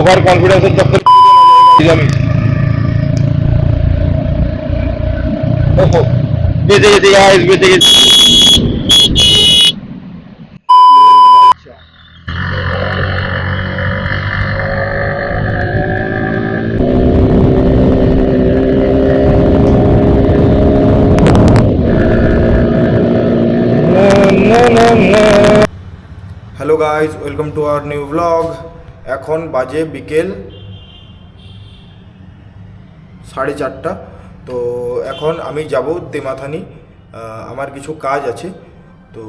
Over কনফিডেন্সের চক্করে আমি বেঁচে গেছি গাইস, বেঁচে গেছি। Hello guys, welcome to our new blog. এখন বাজে বিকেল 4:30। তো এখন আমি যাব তেমাথানি, আমার কিছু কাজ আছে। তো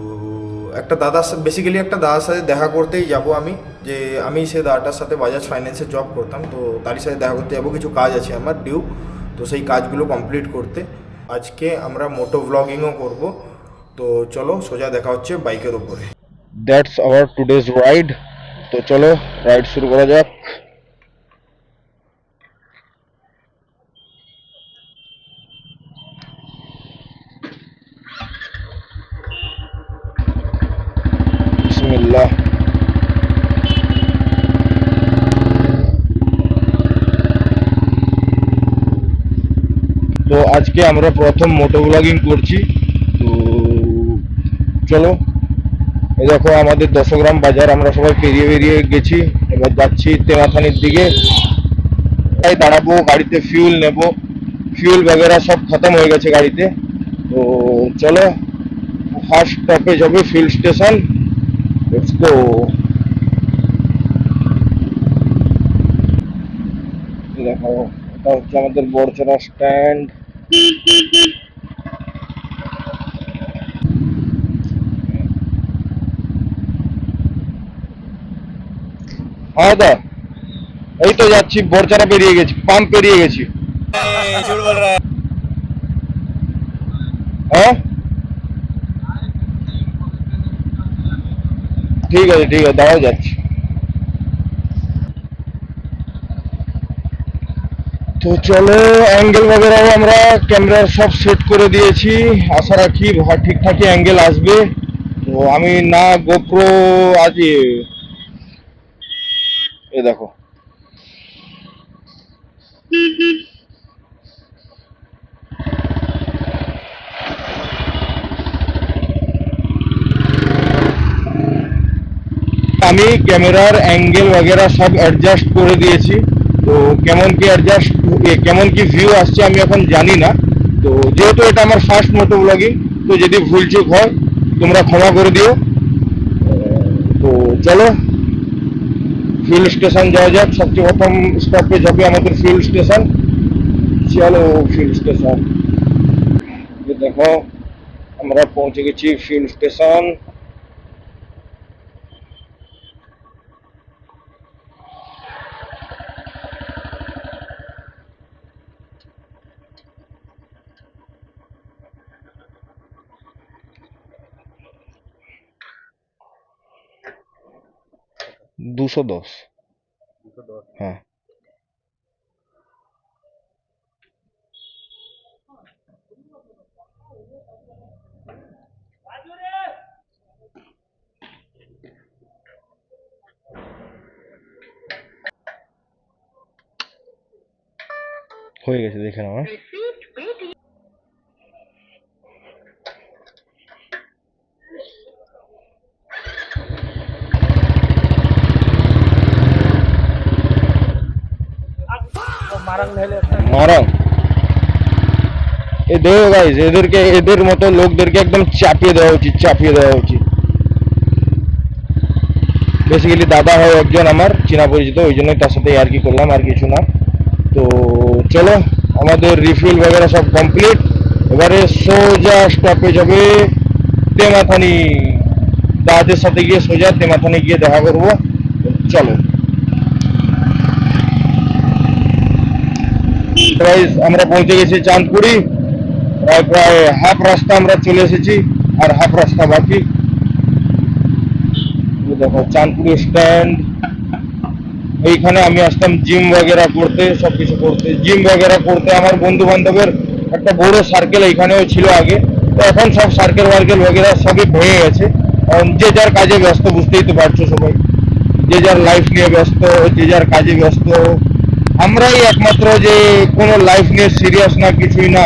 একটা দাদার সাথে, বেসিক্যালি একটা দাদার সাথে দেখা করতেই যাব আমি, যে আমি সে দাদাটার সাথে বাজাজ ফাইন্যান্সে জব করতাম। তো তারই সাথে দেখা করতে যাবো, কিছু কাজ আছে আমার ডিউ, তো সেই কাজগুলো কমপ্লিট করতে। আজকে আমরা মোটো ব্লগিংও করব। তো চলো সোজা দেখা হচ্ছে বাইকের ওপরে। That's our today's ride. তো চলো রাইড শুরু করা যাক। বিসমিল্লাহ। তো আজকে আমরা প্রথম মোটো ব্লগিং করছি। তো চলো, এই দেখো আমাদের 10 গ্রাম বাজার আমরা সবাই পেরিয়ে বেরিয়ে গেছি। এবার যাচ্ছি তেমাথানির দিকে। তাই দাঁড়াবো, গাড়িতে ফিউল নেব, ফিউল वगैरह সব খতম হয়ে গেছে গাড়িতে। তো চলো, ফার্স্ট স্টপেজ হবে ফিউল স্টেশন। Let's go. দেখো এটা হচ্ছে আমাদের বড়চড়া স্ট্যান্ড। হ্যাঁ দা, এই তো যাচ্ছি, বড়চড়া পেরিয়ে গেছি, পাম্প পেরিয়ে গেছি। হ্যাঁ ঠিক আছে, ঠিক আছে, দাঁড়াও যাচ্ছি। তো চলো, অ্যাঙ্গেল वगैरह আমরা ক্যামেরার সব সেট করে দিয়েছি। আশা রাখি ঠিকঠাকই অ্যাঙ্গেল আসবে। তো আমি না গোপ্রো আজ এ দেখো, আমি ক্যামেরার অ্যাঙ্গেল वगैरह সব অ্যাডজাস্ট করে দিয়েছি। তো কেমন কি অ্যাডজাস্ট, কেমন কি ভিউ আসছে আমি এখন জানি না। তো যেহেতু এটা আমার ফার্স্ট মোটো ব্লগিং, তো যদি ভুলচুক হয় তোমরা ক্ষমা করে দিও। তো চলো ফিউল স্টেশন যাওয়া যাক। সবচেয়ে প্রথম স্টপেজ হবে আমাদের ফিউল স্টেশন। চলো ফিউল স্টেশন। দেখো আমরা পৌঁছে গেছি ফিউল স্টেশন। দুশো দশ। হ্যাঁ হয়ে গেছে, দেখে নাও। মারাং এ দেখো গাইস, এদেরকে, এদের মতো লোকদেরকে একদম চাপিয়ে দেওয়া উচিত, চাপিয়ে দেওয়া উচিত। বেসিক্যালি দাদা হয় একজন আমার চেনা পরিচিত, ওই জন্যই তার সাথে আর কি করলাম, আর কিছু না। তো চলো, আমাদের রিফিল वगैरह সব কমপ্লিট। এবারে সোজা স্টপেজ হবে তেমাথানি। দাদাদের সাথে গিয়ে সোজা তেমাথানি গিয়ে দেখা করবো। চলো গাইস, আমরা পৌঁছে গেছি চাঁদপুরি। প্রায় হাফ রাস্তা আমরা চলে এসেছি, আর হাফ রাস্তা বাকি। দেখো চাঁদপুরি স্ট্যান্ড। এইখানে আমি আসতাম জিম वगैरह করতে, সবকিছু করতে, জিম वगैरह করতে। আমার বন্ধু বান্ধবের একটা বড় সার্কেল এইখানেও ছিল আগে। তো এখন সব সার্কেল ওয়ার্কেল वगैरह সবই ভেঙে গেছে, কারণ যে যার কাজে ব্যস্ত, বুঝতেই তো পারছো সবাই। যে যার লাইফ নিয়ে ব্যস্ত, যে যার কাজে ব্যস্ত। আমরাই একমাত্র যে কোনো লাইফ নিয়ে সিরিয়াস না, কিছুই না।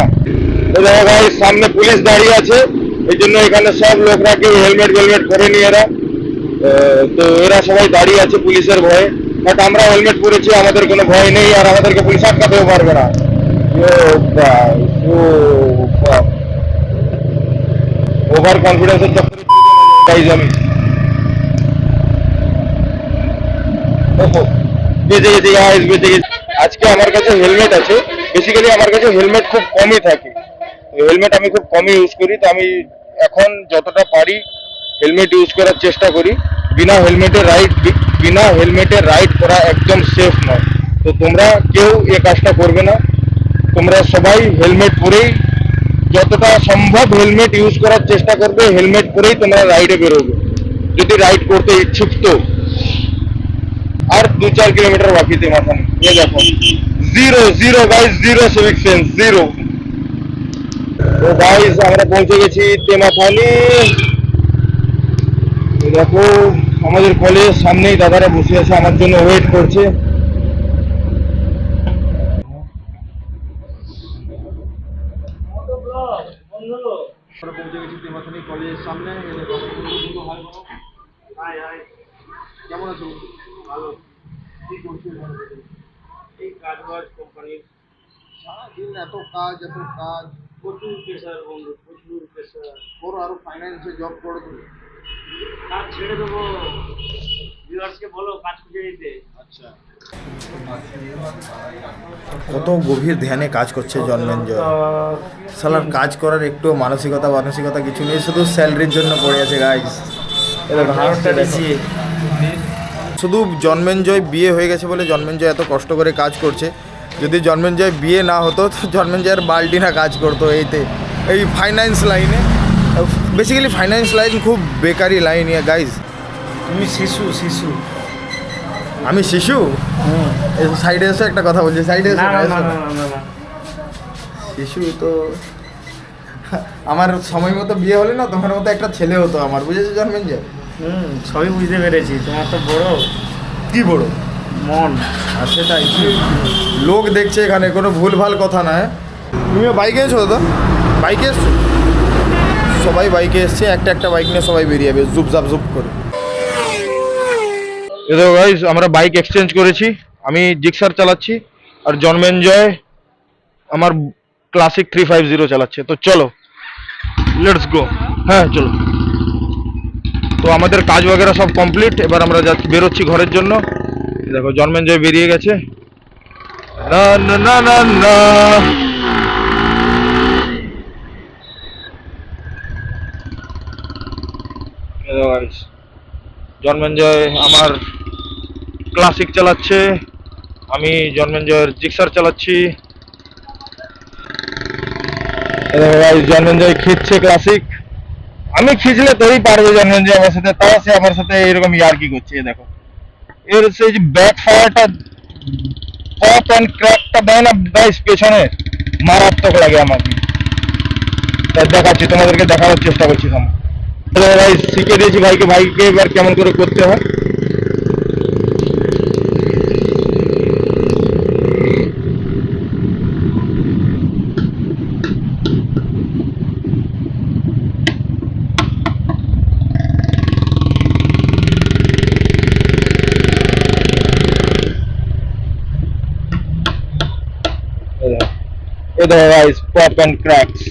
তো দেখো ভাই, সামনে পুলিশ দাঁড়িয়ে আছে, এই জন্য এখানে সব লোকরা কেউ হেলমেট হেলমেট করেনি এরা। তো এরা সবাই দাঁড়িয়ে আছে পুলিশের ভয়ে, বাট আমরা হেলমেট পরেছি, আমাদের কোনো ভয় নেই, আর আমাদেরকে পুলিশ আটকাতেও পারবে না। ওভার কনফিডেন্সের চক্করে গাইজ আমি বেঁচে গেছি গাইজ, বেঁচে গেছি। আজকে আমার কাছে হেলমেট আছে, বেসিক্যালি আমার কাছে হেলমেট খুব কমই থাকে, হেলমেট আমি খুব কমই ইউজ করি। তো আমি এখন যতটা পারি হেলমেট ইউজ করার চেষ্টা করি। বিনা হেলমেটে রাইড করা একদম সেফ নয়। তো তোমরা কেউ এ কাজটা করবে না, তোমরা সবাই হেলমেট পরেই, যতটা সম্ভব হেলমেট ইউজ করার চেষ্টা করবে, হেলমেট পরেই তোমরা রাইডে বেরোবে যদি রাইড করতে ইচ্ছুক। তো আর 2-4 কিলোমিটার বাকিতে মাথান, এ দেখো zero zero guys, zero civic sense, zero. তো গাইস আমরা পৌঁছে গেছি তেমাথানি। দেখো আমাদের কলেজ সামনেই দাদারা বসে আছে, আমার জন্য ওয়েট করছে। আমরা পৌঁছে গেছি তেমাথানি কলেজের সামনে। কেমন আছো? ভালো। কি করছো? এই কাজ বাজ কোম্পানির, সারাদিন এত কাজ এত কাজ, প্রচুর প্রেশার বন্ধু, প্রচুর প্রেশার। করো আরো ফাইন্যান্সে জব করো তুমি। কাজ ছেড়ে দেবো, ভিউয়ার্সকে বলো কাজ খুঁজে দিতে। আচ্ছা, কত গভীর ধ্যানে কাজ করছে জন্মেঞ্জয়। শালার কাজ করার একটু মানসিকতা কিছু নেই, শুধু স্যালারির জন্য পড়ে আছে গাইস। শুধু জন্মেঞ্জয় বিয়ে হয়ে গেছে বলে জন্মেঞ্জয় এত কষ্ট করে কাজ করছে। যদি জন্মেঞ্জয় বিয়ে না হতো তো জন্মেঞ্জয়ের বাল্টিনা কাজ করতো এই ফাইন্যান্স লাইনে। বেসিক্যালি ফাইন্যান্স লাইন খুব বেকারি লাইন ইয়া গাইস। তুমি শিশু। আমি শিশু? সাইডে এসে একটা কথা বলছি, সাইডে এসে। শিশু তো আমার সময় মতো বিয়ে হলে না, তোমার মতো একটা ছেলে হতো আমার, বুঝেছো জন্মেঞ্জয়? সবই বুঝতে পেরেছি, তোমার তো বড় কি বড় মন। আর সেটাই লোক দেখছে এখানে, কোনো ভুলভাল কথা নয়। তুমিও বাইকে এসো দাদা? বাইকে এসছো? সবাই বাইকে এসছে, একটা বাইক নিয়ে সবাই বেরিয়ে যাবে জুপ করে। দেখো গাইস, আমরা বাইক এক্সচেঞ্জ করেছি, আমি জিক্সার চালাচ্ছি আর জন্মেঞ্জয় আমার ক্লাসিক 350 চালাচ্ছে। তো চলো লেটস গো। হ্যাঁ চলো। তো আমাদের কাজ वगैरह সব কমপ্লিট, এবার আমরা বেরোচ্ছি ঘরের জন্য। দেখো জন্মেঞ্জয় বেরিয়ে গেছে। না না না না না, জন্মেঞ্জয় আমার ক্লাসিক চালাচ্ছে, আমি জন্মেঞ্জয়ের জিক্সার চালাচ্ছি। জন্মেঞ্জয় খিঁচছে ক্লাসিক, আমি খিঁচলে তোই পারবে জন্মেঞ্জয় আমার সাথে, তাও সে আমার সাথে এরকম ইয়ার্কি করছে। দেখো এর সেই যে ব্যাক ফায়ারটা, পপ অ্যান্ড ক্র্যাকটা দেয় না গাইস পেছনে, মারাত্মক লাগে আমাকে। দেখাচ্ছি তোমাদেরকে, দেখানোর চেষ্টা করছি। ভাই শিখে দিয়েছি ভাইকে এবার কেমন করে করতে হয়। Guys, pop and cracks.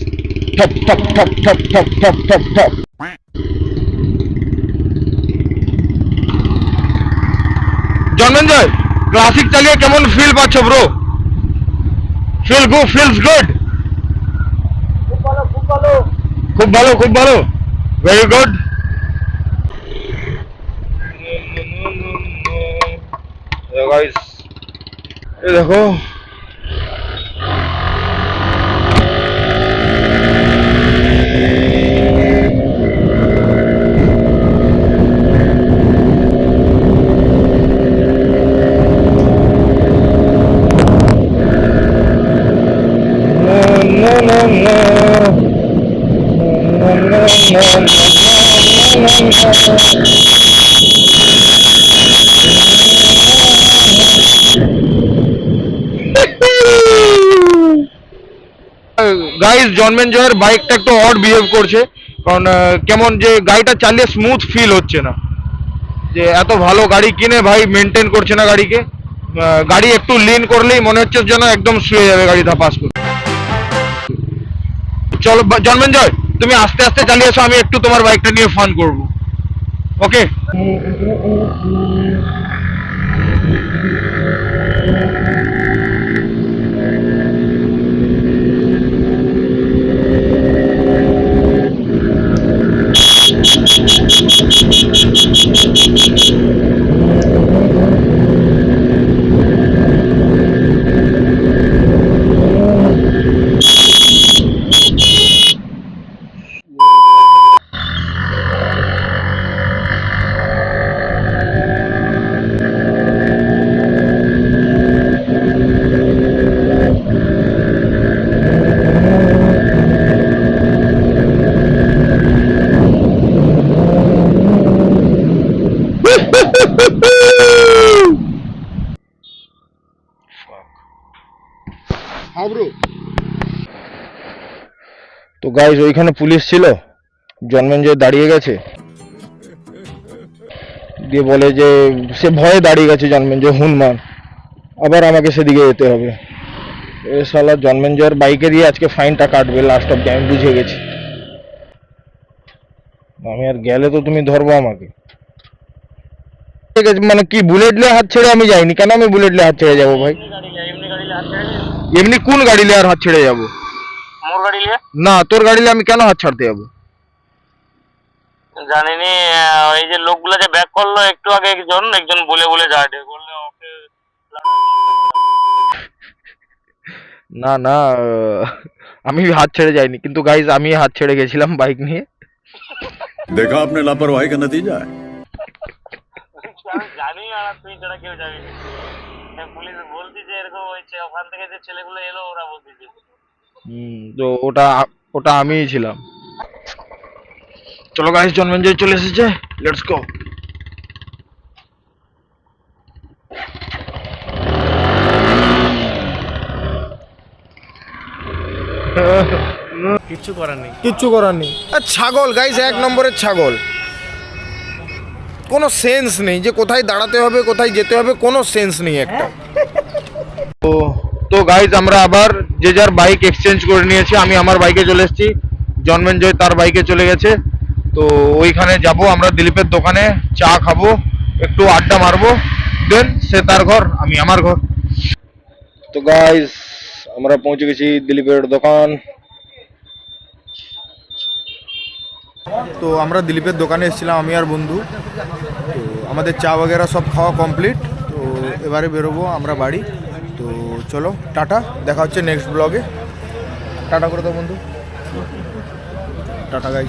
Top. জন্মেঞ্জয় ক্লাসিক চালিয়ে কেমন ফিল পাচ্ছ ব্রো? Feels good. খুব ভালো, ভেরি গুড। গাইস এই দেখো, জন্মেঞ্জয়ের বাইকটা একটু অড বিহেভ করছে, কারণ কেমন যে গাড়িটা চালিয়ে স্মুথ ফিল হচ্ছে না, যে এত ভালো গাড়ি কিনে ভাই মেনটেন করছে না গাড়িকে। গাড়ি একটু লিন করলেই মনে হচ্ছে যেন একদম শুয়ে যাবে গাড়ি ধাপাস করে। চলো জন্মেঞ্জয়, তুমি আস্তে আস্তে চালিয়ে এসো, আমি একটু তোমার বাইকটা নিয়ে ফান করবো, ওকে? তো গাইজ ওইখানে পুলিশ ছিল, জন্মেঞ্জয় দাঁড়িয়ে গেছে, দিয়ে বলে যে সে ভয়ে দাঁড়িয়ে গেছে জন্মেঞ্জয় হুনমান, আবার আমাকে সেদিকে যেতে হবে। এ শালা জন্মেঞ্জয়ের বাইকে দিয়ে আজকে ফাইনটা কাটবে লাস্ট অব্দি, আমি বুঝে গেছি। আমি আর গেলে তো তুমি ধরবো আমাকে। ঠিক আছে, মানে কি বুলেট নিয়ে হাত ছেড়ে আমি যাইনি, কেন আমি বুলেট নিয়ে হাত ছেড়ে যাবো ভাই? এমনি কোন গাড়ি নিয়ে আর হাত ছেড়ে যাবো? মোর গাড়ি লিয়ে না, তোর গাড়ি নিয়ে আমি কেন হাত ছাড়তে যাবো? জানিনি। এই যে লোকগুলো যে ব্যাক করলো একটু আগে, একজন বলে বলে যায় বললে ওকে না না, আমি হাত ছেড়ে যাইনি, কিন্তু গাইজ আমি হাত ছেড়ে গেছিলাম বাইক নিয়ে। देखा आपने लापरवाही का नतीजा है। আমি জানি না তুই ছাড়া কেউ যাবে পুলিশ বলছি যে এরকম হয়েছে, ওখান থেকে যে ছেলেগুলো এলো ওরা বলতেছে। তো ওটা আমিই ছিলাম। চলো গাইজ, জন্মেঞ্জয় চলে এসেছে, লেটস গো। কিচ্ছু করার নেই। কিচ্ছু করার নেই। আর ছাগল গাইস, এক নম্বরের ছাগল। কোনো সেন্স নেই যে কোথায় দাঁড়াতে হবে, কোথায় যেতে হবে, কোনো সেন্স নেই একটা। তো গাইজ আমরা আবার যে যার বাইক এক্সচেঞ্জ করে নিয়েছি, আমি আমার বাইকে চলে এসেছি, জন্মেঞ্জয় তার বাইকে চলে গেছে। তো ওইখানে যাব আমরা, দিলীপের দোকানে চা খাবো, একটু আড্ডা মারবো, দেন সে তার ঘর, আমি আমার ঘর। তো গাইজ আমরা পৌঁছে গেছি দিলীপের দোকান। তো আমরা দিলীপের দোকানে এসেছিলাম, আমি আর বন্ধু। তো আমাদের চা বগেরা সব খাওয়া কমপ্লিট। তো এবারে বেরোবো আমরা বাড়ি। তো চলো টাটা, দেখা হচ্ছে নেক্সট ব্লগে। টাটা করে দাও বন্ধু, টাটা গাইস।